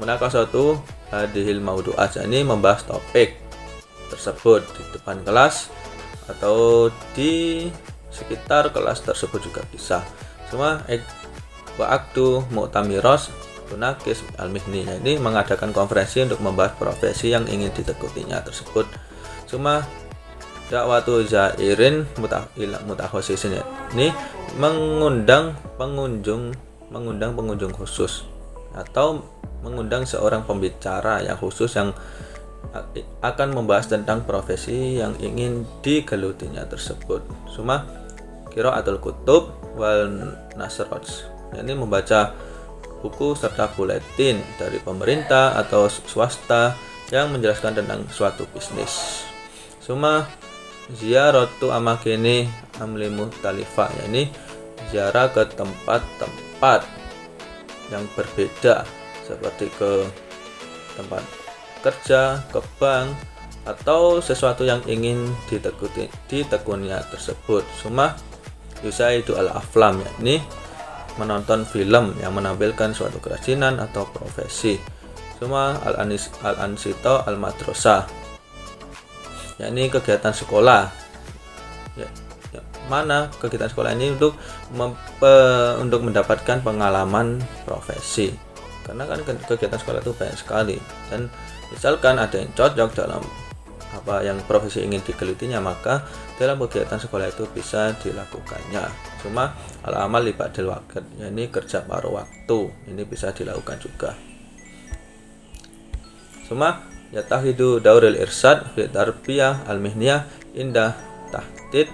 munaqashatu hadhil maudu'at, yakni membahas topik tersebut di depan kelas atau di sekitar kelas tersebut juga bisa. Cuma wa'aktu mu'tamiros tunakis al-mihni, ini mengadakan konferensi untuk membahas profesi yang ingin ditekutinya tersebut. Cuma dakwatu zairin mutakhasisin, ini mengundang pengunjung khusus atau mengundang seorang pembicara yang khusus yang akan membahas tentang profesi yang ingin digelutinya tersebut. Suma qiraatul kutub wal nasrots, ini membaca buku serta buletin dari pemerintah atau swasta yang menjelaskan tentang suatu bisnis. Suma ziyaratu amakini amlimu talifah, yakni ziarah ke tempat-tempat yang berbeda seperti ke tempat kerja, ke bank, atau sesuatu yang ingin ditekuninya tersebut. Suma yusaidu al-aflam, yakni menonton film yang menampilkan suatu kerajinan atau profesi. Suma al-ansito al-madrasah, yakni kegiatan sekolah. Mana kegiatan sekolah ini untuk mendapatkan pengalaman profesi, karena kan kegiatan sekolah itu banyak sekali, dan misalkan ada yang cocok dalam apa yang profesi ingin digelutinya, maka dalam kegiatan sekolah itu bisa dilakukannya. Cuma al-amal li ba'dil waqt, yakni kerja paruh waktu, ini bisa dilakukan juga. Cuma yatahidu dauril irsad fi tarbiyah al-mihniyah indah tahdid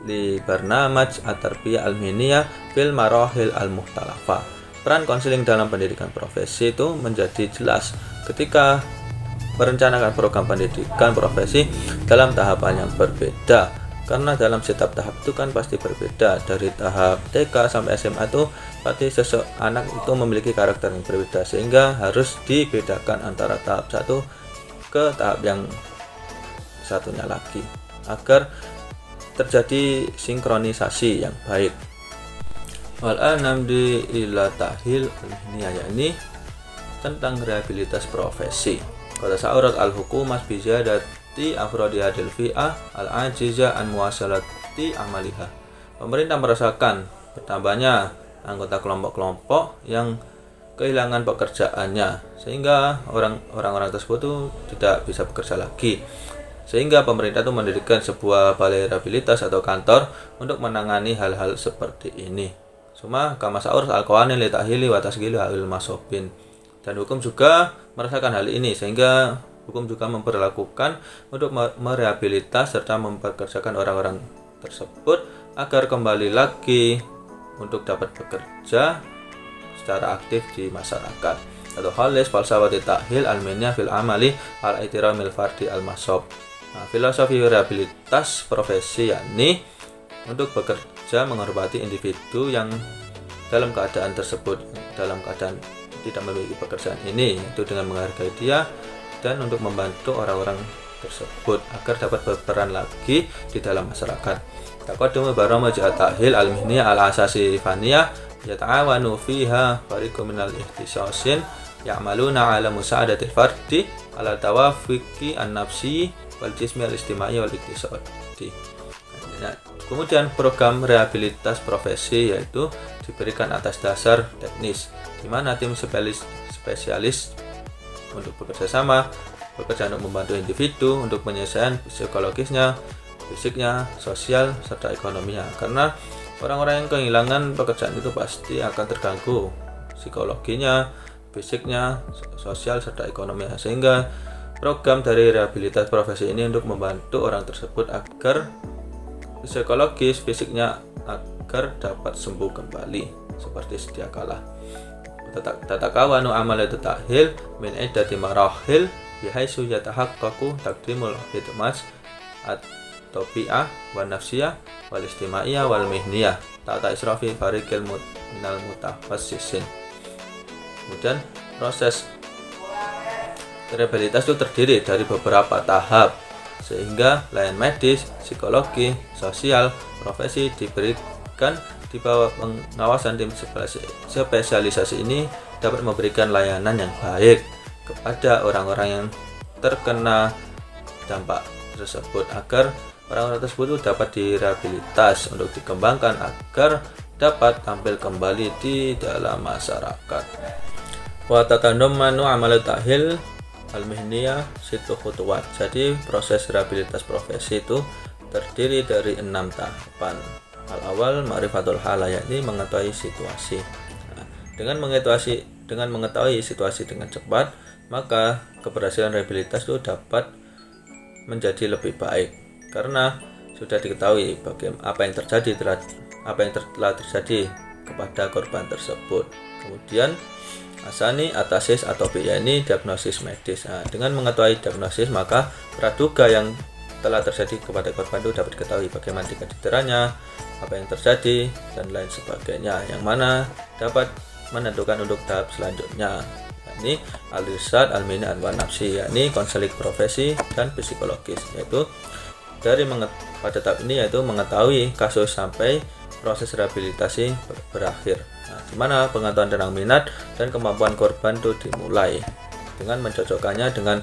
li barnamaj at-tarbiyah al-mihniyah fil marahil al-muhtalafa. Peran konseling dalam pendidikan profesi itu menjadi jelas ketika merencanakan program pendidikan profesi dalam tahapan yang berbeda, karena dalam setiap tahap itu kan pasti berbeda. Dari tahap TK sampai SMA itu pasti anak itu memiliki karakter yang berbeda, sehingga harus dibedakan antara tahap satu ke tahap yang satunya lagi agar terjadi sinkronisasi yang baik. Wal namdi ila tahil al-mihniyah, yakni tentang rehabilitas profesi. Kata sa'urat al-hukumah bizadati afrodi hadil fi'ah al-ajiza an muwasalati amaliha. Pemerintah merasakan bertambahnya anggota kelompok-kelompok yang kehilangan pekerjaannya, sehingga orang-orang tersebut itu tidak bisa bekerja lagi. Sehingga pemerintah itu mendirikan sebuah balai rehabilitas atau kantor untuk menangani hal-hal seperti ini. Cuma kama sa'ur al-qawanin li ta'hili wa tasghili hal masobin. Dan hukum juga merasakan hal ini, sehingga hukum juga memperlakukan untuk merehabilitas serta mempekerjakan orang-orang tersebut agar kembali lagi untuk dapat bekerja secara aktif di masyarakat. Atau halis falsafati ta'hil al-miniyah fil amali al-i'tiramil fardi al-masob. Nah, filosofi rehabilitas profesi yakni untuk bekerja menghormati individu yang dalam keadaan tersebut, dalam keadaan tidak memiliki pekerjaan ini, itu dengan menghargai dia dan untuk membantu orang-orang tersebut agar dapat berperan lagi di dalam masyarakat. Taqaddumu barnamij at-ta'hil al-mihniyah al-asasi faniyah yata'awanu fiha fariqun minal ikhtisasin ya'maluna 'ala musa'adatil fardi 'ala tawafuqi an-nafsi wal jismi al-istimai wal iktisadi. Nah, kemudian program rehabilitas profesi yaitu diberikan atas dasar teknis, di mana tim spesialis untuk bekerja sama, bekerja untuk membantu individu untuk penyelesaian psikologisnya, fisiknya, sosial, serta ekonominya. Karena orang-orang yang kehilangan pekerjaan itu pasti akan terganggu psikologinya, fisiknya, sosial, serta ekonominya. Sehingga program dari rehabilitas profesi ini untuk membantu orang tersebut agar psikologis, fisiknya agar dapat sembuh kembali seperti sedia kala. Tatakawanu amalat ta'hil min iddati marahil bihaitsu yatahaqqaqu taqdimul khidmat at-tabi'ah wan nafsiyah wal istimaiyah wal mihniyah ta'ta israfi fariqil minal mutafassisin. Kemudian proses rehabilitas itu terdiri dari beberapa tahap, sehingga layanan medis, psikologi, sosial, profesi diberikan di bawah pengawasan tim spesialisasi ini dapat memberikan layanan yang baik kepada orang-orang yang terkena dampak tersebut agar orang-orang tersebut dapat direhabilitas untuk dikembangkan agar dapat tampil kembali di dalam masyarakat. Wa tatadammanu amal ta'hil al-mihniyah situ khutuwat. Jadi proses rehabilitas profesi itu terdiri dari 6 tahapan. Al-awal ma'rifatul hala, yakni mengetahui situasi. Nah, dengan mengetahui situasi dengan cepat, maka keberhasilan rehabilitas itu dapat menjadi lebih baik karena sudah diketahui apa yang telah terjadi kepada korban tersebut. Kemudian asani, atasis atau ini diagnosis medis. Nah, dengan mengetahui diagnosis, maka praduga yang telah terjadi kepada korban itu dapat diketahui bagaimana tingkat cederanya, apa yang terjadi, dan lain sebagainya, yang mana dapat menentukan untuk tahap selanjutnya, yakni al-irsyad al-miniyah wan nafsi, yakni konseling profesi dan psikologis, yaitu pada tahap ini yaitu mengetahui kasus sampai proses rehabilitasi berakhir. Nah, di mana pengetahuan tentang minat dan kemampuan korban itu dimulai dengan mencocokkannya dengan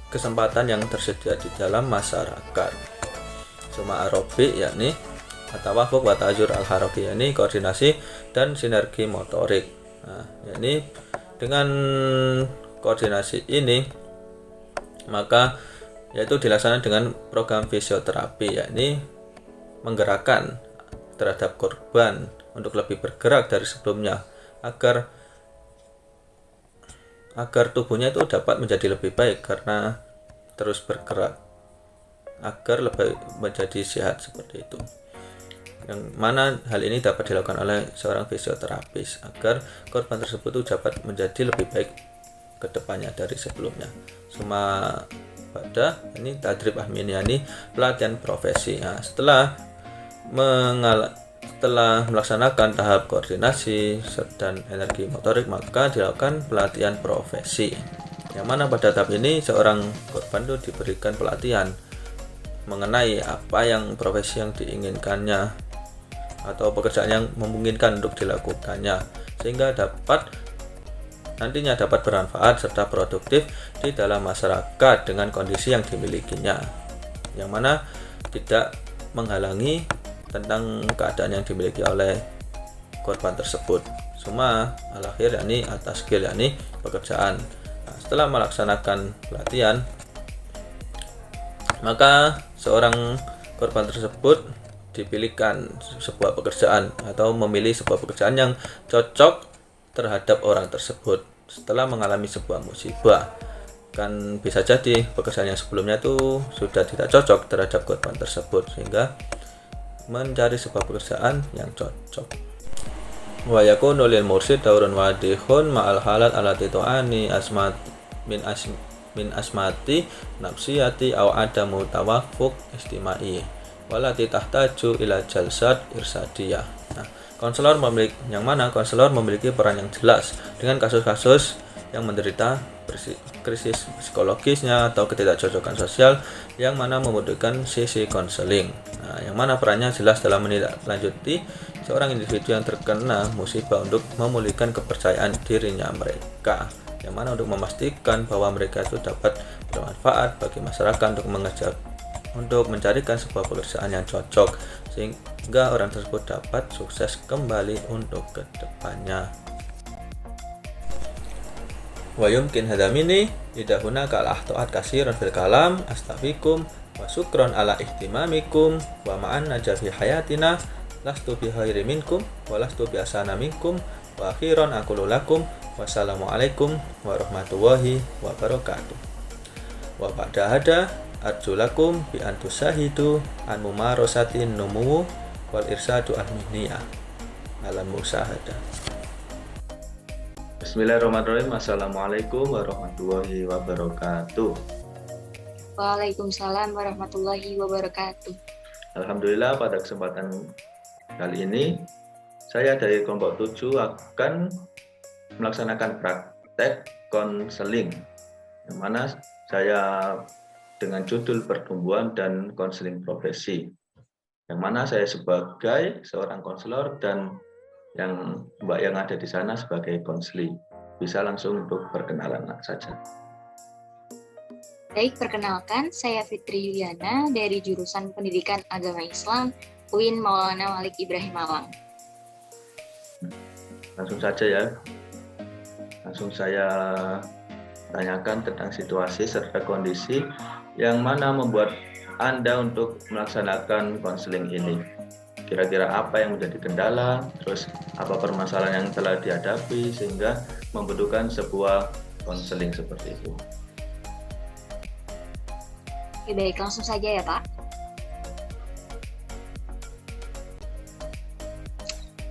kesempatan yang tersedia di dalam masyarakat. Suma aerobi, yakni atawafuk wa ta'ajur al-haraki, yakni koordinasi dan sinergi motorik. Nah, yakni dengan koordinasi ini maka yaitu dilaksanakan dengan program fisioterapi, yakni menggerakkan terhadap korban untuk lebih bergerak dari sebelumnya agar tubuhnya itu dapat menjadi lebih baik karena terus bergerak agar lebih menjadi sehat seperti itu. Yang mana hal ini dapat dilakukan oleh seorang fisioterapis agar korban tersebut itu dapat menjadi lebih baik ke depannya dari sebelumnya. Cuma pada ini tadrib ahminiyani, pelatihan profesi. Nah, setelah melaksanakan tahap koordinasi dan energi motorik, maka dilakukan pelatihan profesi, yang mana pada tahap ini seorang korban itu diberikan pelatihan mengenai apa yang profesi yang diinginkannya atau pekerjaan yang memungkinkan untuk dilakukannya, sehingga nantinya dapat bermanfaat serta produktif di dalam masyarakat dengan kondisi yang dimilikinya, yang mana tidak menghalangi tentang keadaan yang dimiliki oleh korban tersebut. Semua al-akhir yakni atas skill, yakni pekerjaan. Nah, setelah melaksanakan pelatihan, maka seorang korban tersebut dipilihkan sebuah pekerjaan atau memilih sebuah pekerjaan yang cocok terhadap orang tersebut setelah mengalami sebuah musibah. kan bisa jadi pekerjaan yang sebelumnya itu sudah tidak cocok terhadap korban tersebut, sehingga mencari sebuah pekerjaan yang cocok. Wa yakunu lil mursyid daurun wadihun ma'al halat alati tu'ani asmat min asmati nafsiyati aw adamu tawafuq istimai walati tahtaju ila jalsat irsadiyah. Nah, konselor memiliki peran yang jelas dengan kasus-kasus yang menderita krisis psikologisnya atau ketidakcocokan sosial yang mana membutuhkan sisi konseling. Nah, yang mana perannya jelas dalam menindaklanjuti seorang individu yang terkena musibah untuk memulihkan kepercayaan dirinya mereka, yang mana untuk memastikan bahwa mereka itu dapat bermanfaat bagi masyarakat untuk mencarikan sebuah pekerjaan yang cocok sehingga orang tersebut dapat sukses kembali untuk kedepannya. Wa yumkin hadha minni idza hunaka al-akhtaat katsiran fil kalam astafikum wa syukran ala ihtimamikum wa ma'an najafi hayatina lastu bi khairi minkum wa lastu bi asana minkum wa akhiran aqulu lakum wassalamualaikum warahmatullahi wabarakatuh. Wa ba'da hada arjulakum bi antusahidu an mumarosatin numu wal irsadu al-mihniyah alam musahada. Bismillahirrahmanirrahim. Assalamualaikum warahmatullahi wabarakatuh. Waalaikumsalam warahmatullahi wabarakatuh. Alhamdulillah, pada kesempatan kali ini saya dari kelompok 7 akan melaksanakan praktek konseling, yang mana saya dengan judul pertumbuhan dan konseling profesi, yang mana saya sebagai seorang konselor dan yang Mbak yang ada di sana sebagai konseli. Bisa langsung untuk perkenalan saja. Baik, perkenalkan, saya Fitri Yuliana dari jurusan Pendidikan Agama Islam UIN Maulana Malik Ibrahim Malang. Langsung saja ya. Langsung saya tanyakan tentang situasi serta kondisi yang mana membuat Anda untuk melaksanakan konseling ini. Kira-kira apa yang menjadi kendala, terus apa permasalahan yang telah dihadapi sehingga membutuhkan sebuah konseling seperti itu. Oke, baik, langsung saja ya Pak.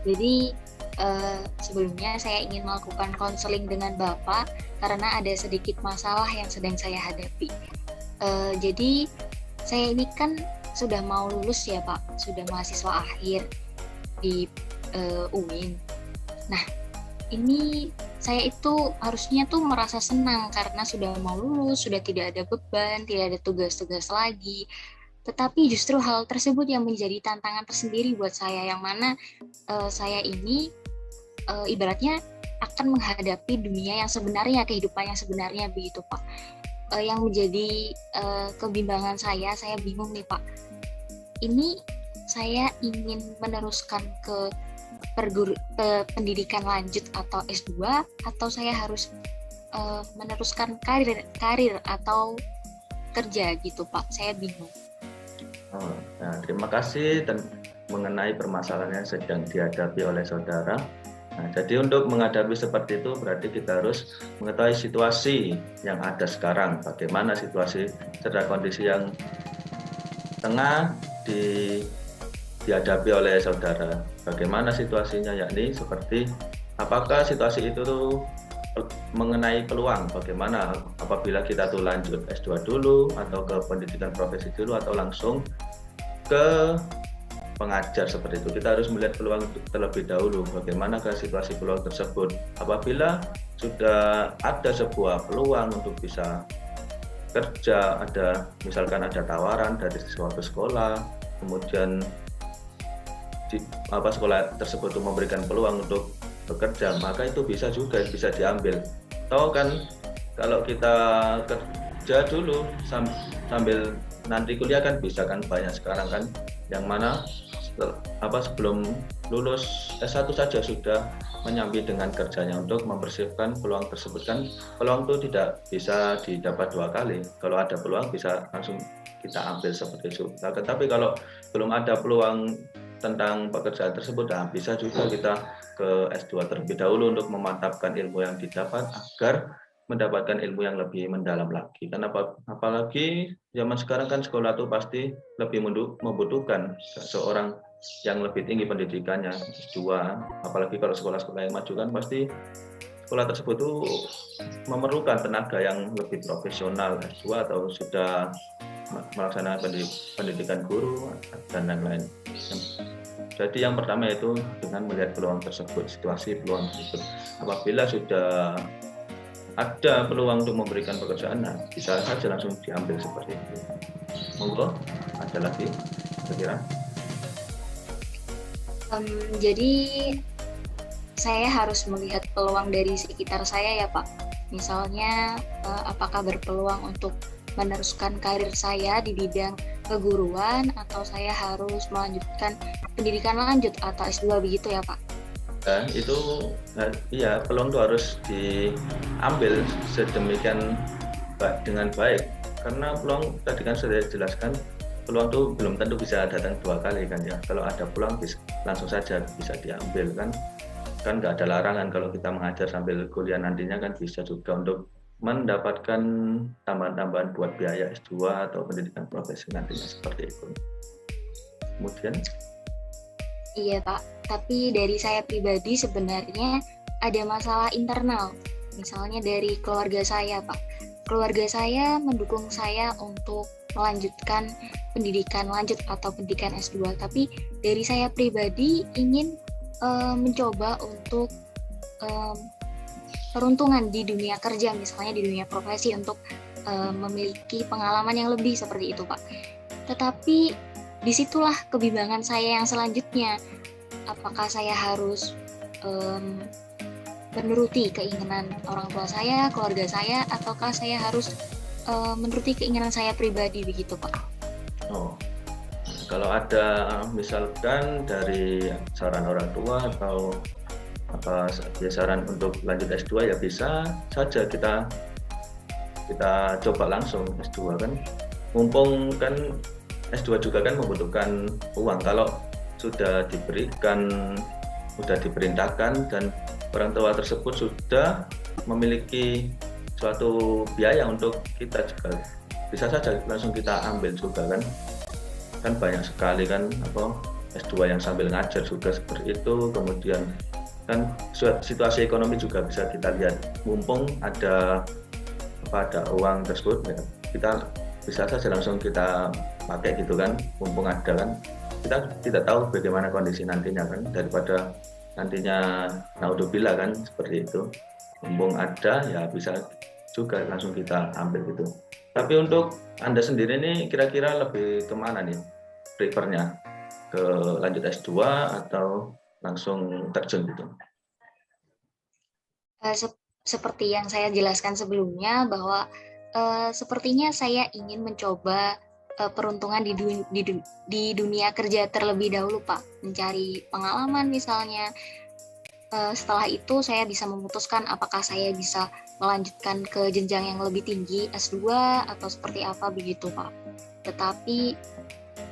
Jadi sebelumnya saya ingin melakukan konseling dengan Bapak karena ada sedikit masalah yang sedang saya hadapi. Jadi saya ini kan sudah mau lulus ya Pak, sudah mahasiswa akhir di UIN. Nah, ini saya itu harusnya tuh merasa senang karena sudah mau lulus, sudah tidak ada beban, tidak ada tugas-tugas lagi. Tetapi justru hal tersebut yang menjadi tantangan tersendiri buat saya, yang mana saya ini ibaratnya akan menghadapi dunia yang sebenarnya, kehidupan yang sebenarnya begitu Pak. Yang menjadi kebimbangan saya bingung nih Pak. Ini saya ingin meneruskan ke pendidikan lanjut atau S2, atau saya harus meneruskan karir atau kerja gitu Pak. Saya bingung. Nah, terima kasih mengenai permasalahan yang sedang dihadapi oleh saudara. Nah, jadi untuk menghadapi seperti itu berarti kita harus mengetahui situasi yang ada sekarang, bagaimana situasi serta kondisi yang tengah dihadapi oleh saudara. Bagaimana situasinya, yakni seperti apakah situasi itu tuh mengenai peluang, bagaimana apabila kita tuh lanjut S2 dulu atau ke pendidikan profesi dulu atau langsung ke pengajar seperti itu. Kita harus melihat peluang terlebih dahulu, bagaimana ke situasi peluang tersebut. Apabila sudah ada sebuah peluang untuk bisa kerja, misalkan ada tawaran dari suatu sekolah, kemudian sekolah tersebut memberikan peluang untuk bekerja, maka itu bisa diambil. Tahu kan, kalau kita kerja dulu sambil nanti kuliah kan bisa kan, banyak sekarang kan yang mana sebelum lulus S1 saja sudah menyambi dengan kerjanya untuk mempersiapkan peluang tersebut. Kan peluang itu tidak bisa didapat dua kali, kalau ada peluang bisa langsung kita ambil seperti itu. Nah, tetapi kalau belum ada peluang tentang pekerjaan tersebut, bisa juga kita ke S2 terlebih dahulu untuk memantapkan ilmu yang didapat agar mendapatkan ilmu yang lebih mendalam lagi. Karena apalagi zaman sekarang kan sekolah itu pasti lebih membutuhkan seorang yang lebih tinggi pendidikannya, S2. Apalagi kalau sekolah-sekolah yang maju kan pasti sekolah tersebut itu memerlukan tenaga yang lebih profesional, S2 atau sudah melaksanakan pendidikan guru dan lain-lain. Jadi yang pertama itu dengan melihat peluang tersebut, situasi peluang tersebut. Apabila sudah ada peluang untuk memberikan pekerjaan, nah bisa saja langsung diambil seperti itu. Monggo, ada lagi kira-kira? Jadi saya harus melihat peluang dari sekitar saya ya Pak. Misalnya apakah berpeluang untuk meneruskan karir saya di bidang keguruan atau saya harus melanjutkan pendidikan lanjut atau S2 begitu ya Pak? Itu iya, peluang itu harus diambil sedemikian dengan baik, karena peluang tadi kan sudah dijelaskan, peluang itu belum tentu bisa datang 2 kali kan ya. Kalau ada peluang langsung saja bisa diambil kan nggak ada larangan. Kalau kita mengajar sambil kuliah nantinya kan bisa juga untuk mendapatkan tambahan-tambahan buat biaya S2 atau pendidikan profesi nantinya seperti itu. Kemudian iya Pak, tapi dari saya pribadi sebenarnya ada masalah internal. Misalnya dari keluarga saya Pak. Keluarga saya mendukung saya untuk melanjutkan pendidikan lanjut atau pendidikan S2. Tapi dari saya pribadi ingin mencoba untuk peruntungan di dunia kerja, misalnya di dunia profesi untuk memiliki pengalaman yang lebih seperti itu Pak. Tetapi disitulah kebimbangan saya yang selanjutnya. Apakah saya harus menuruti keinginan orang tua saya, keluarga saya, ataukah saya harus menuruti keinginan saya pribadi begitu Pak? Oh, kalau ada misalkan dari saran orang tua atau saran untuk lanjut S2 ya bisa saja kita coba langsung S2 kan. Mumpung kan S2 juga kan membutuhkan uang. Kalau sudah diperintahkan dan orang tua tersebut sudah memiliki suatu biaya untuk kita juga, bisa saja langsung kita ambil juga kan banyak sekali kan S2 yang sambil ngajar juga seperti itu. Kemudian kan situasi ekonomi juga bisa kita lihat, mumpung ada uang tersebut ya, kita bisa saja langsung kita pakai gitu kan, mumpung ada kan. Kita tidak tahu bagaimana kondisi nantinya kan, daripada nantinya naudzubillah kan seperti itu. Mumpung ada ya bisa juga langsung kita ambil gitu. Tapi untuk Anda sendiri nih kira-kira lebih kemana nih prefernya, ke lanjut S2 atau langsung terjun gitu? Seperti yang saya jelaskan sebelumnya bahwa sepertinya saya ingin mencoba peruntungan di dunia kerja terlebih dahulu Pak, mencari pengalaman misalnya. Setelah itu saya bisa memutuskan apakah saya bisa melanjutkan ke jenjang yang lebih tinggi S2 atau seperti apa begitu Pak. Tetapi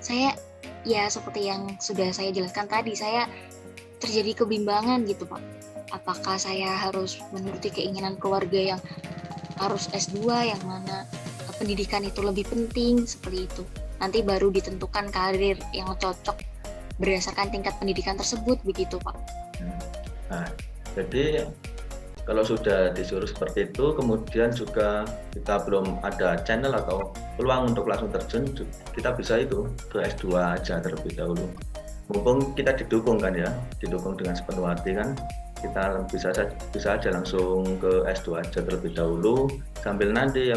saya ya seperti yang sudah saya jelaskan tadi, saya terjadi kebimbangan gitu Pak. Apakah saya harus menuruti keinginan keluarga yang harus S2, yang mana pendidikan itu lebih penting seperti itu. Nanti baru ditentukan karir yang cocok berdasarkan tingkat pendidikan tersebut begitu Pak. Nah, jadi kalau sudah disuruh seperti itu, kemudian juga kita belum ada channel atau peluang untuk langsung terjun, kita bisa itu ke S2 aja terlebih dahulu. Mumpung kita didukung kan ya, didukung dengan sepenuh hati kan, kita bisa aja langsung ke S2 aja terlebih dahulu, sambil nanti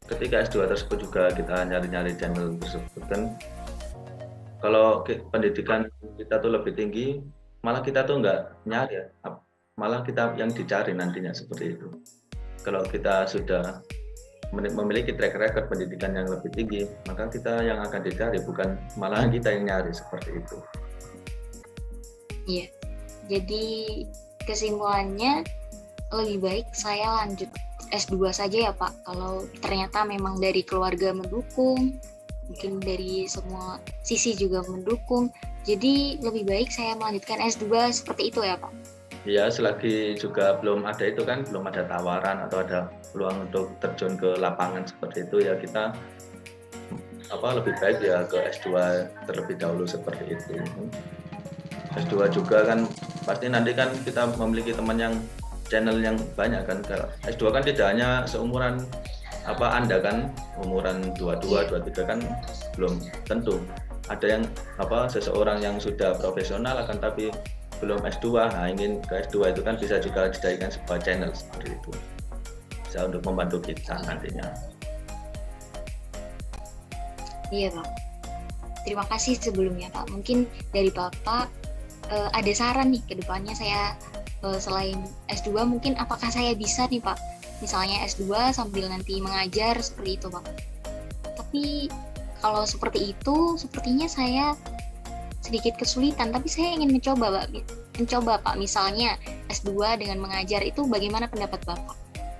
ketika S2 tersebut juga kita nyari-nyari channel tersebut kan. Kalau pendidikan kita tuh lebih tinggi, malah kita tuh nggak nyari ya, malah kita yang dicari nantinya seperti itu. Kalau kita sudah memiliki track record pendidikan yang lebih tinggi, maka kita yang akan dicari, bukan malah kita yang nyari seperti itu. Iya, jadi kesimpulannya lebih baik saya lanjut S2 saja ya Pak. Kalau ternyata memang dari keluarga mendukung, mungkin dari semua sisi juga mendukung, jadi lebih baik saya melanjutkan S2 seperti itu ya Pak. Ya, selagi juga belum ada itu kan, belum ada tawaran atau ada peluang untuk terjun ke lapangan seperti itu, ya kita lebih baik ya ke S2 terlebih dahulu seperti itu. S2 juga kan pasti nanti kan kita memiliki teman yang channel yang banyak kan. S2 kan tidak hanya seumuran Anda kan, umuran 22, 23 kan belum tentu. Ada yang seseorang yang sudah profesional akan tapi belum S2, ingin ke S2 itu kan bisa juga dijadikan sebuah channel seperti itu. Bisa untuk membantu kita nantinya. Iya Pak. Terima kasih sebelumnya Pak. Mungkin dari Bapak ada saran nih ke depannya saya selain S2 mungkin apakah saya bisa nih Pak misalnya S2 sambil nanti mengajar seperti itu Pak. Tapi kalau seperti itu sepertinya saya sedikit kesulitan, tapi saya ingin mencoba Pak, misalnya S2 dengan mengajar itu bagaimana pendapat Bapak?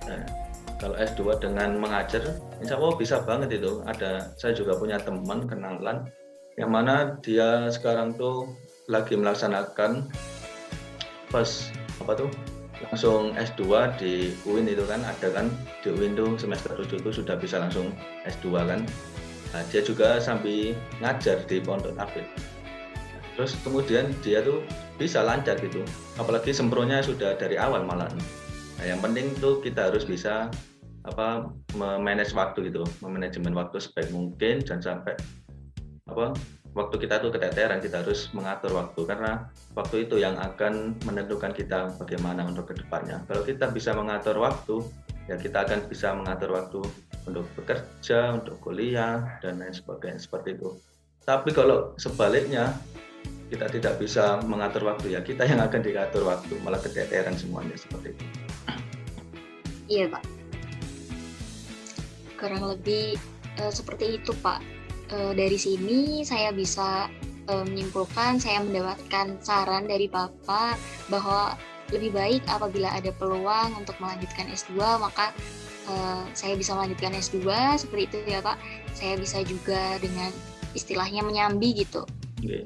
Nah, kalau S2 dengan mengajar, insya Allah bisa banget itu. Saya juga punya teman kenalan yang mana dia sekarang tuh lagi melaksanakan langsung S2 di UIN itu kan, ada kan di UIN tuh semester 7 itu sudah bisa langsung S2 kan. Nah, dia juga sambil ngajar di Pondok Tafid. Terus kemudian dia tuh bisa lancar gitu, apalagi sempronya sudah dari awal malah. Nah, yang penting tuh kita harus bisa memanage waktu gitu, memanajemen waktu sebaik mungkin, dan sampai waktu kita tuh keteteran, kita harus mengatur waktu karena waktu itu yang akan menentukan kita bagaimana untuk kedepannya. Kalau kita bisa mengatur waktu, ya kita akan bisa mengatur waktu untuk bekerja, untuk kuliah dan lain sebagainya seperti itu. Tapi kalau sebaliknya kita tidak bisa mengatur waktu, ya kita yang akan diatur waktu, malah keteteran semuanya seperti itu. Iya Pak, kurang lebih seperti itu Pak. Dari sini saya bisa menyimpulkan, saya mendapatkan saran dari Bapak bahwa lebih baik apabila ada peluang untuk melanjutkan S2 maka saya bisa melanjutkan S2 seperti itu ya Pak. Saya bisa juga dengan istilahnya menyambi gitu.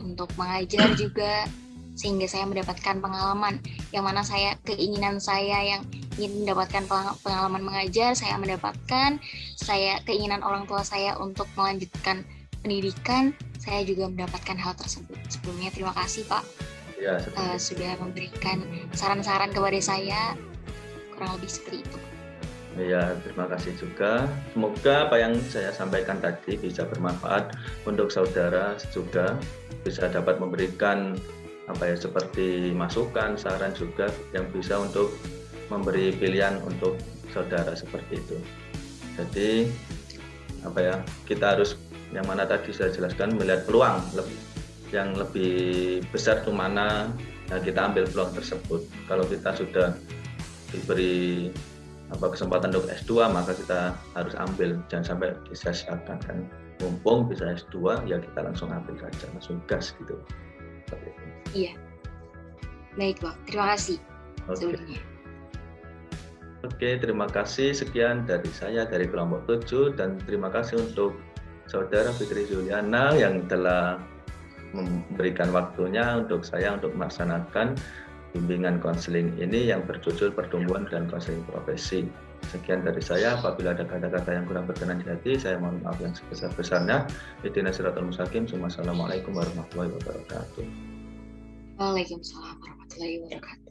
Untuk mengajar juga sehingga saya mendapatkan pengalaman yang mana keinginan saya yang ingin mendapatkan pengalaman mengajar saya mendapatkan, keinginan orang tua saya untuk melanjutkan pendidikan saya juga mendapatkan hal tersebut. Sebelumnya terima kasih Pak ya, sudah memberikan saran-saran kepada saya, kurang lebih seperti itu. Ya, terima kasih juga. Semoga apa yang saya sampaikan tadi bisa bermanfaat untuk saudara juga, bisa dapat memberikan seperti masukan, saran juga yang bisa untuk memberi pilihan untuk saudara seperti itu. Jadi kita harus yang mana tadi saya jelaskan melihat peluang yang lebih besar itu mana, kita ambil peluang tersebut. Kalau kita sudah diberi kesempatan untuk S2 maka kita harus ambil, jangan sampai disia-siakan kan. Mumpung bisa S2 ya kita langsung ambil saja, langsung gas gitu. Iya. Baik Pak, terima kasih sebelumnya. Oke, terima kasih. Sekian dari saya dari kelompok 7 dan terima kasih untuk Saudara Fitri Juliana yang telah memberikan waktunya untuk saya untuk melaksanakan bimbingan konseling ini yang berjudul Pertumbuhan dan Konseling Profesi. Sekian dari saya. Apabila ada kata-kata yang kurang berkenan di hati, saya mohon maaf yang sebesar-besarnya. Ihdinas siratal mustaqim. Assalamualaikum warahmatullahi wabarakatuh. Waalaikumsalam warahmatullahi wabarakatuh.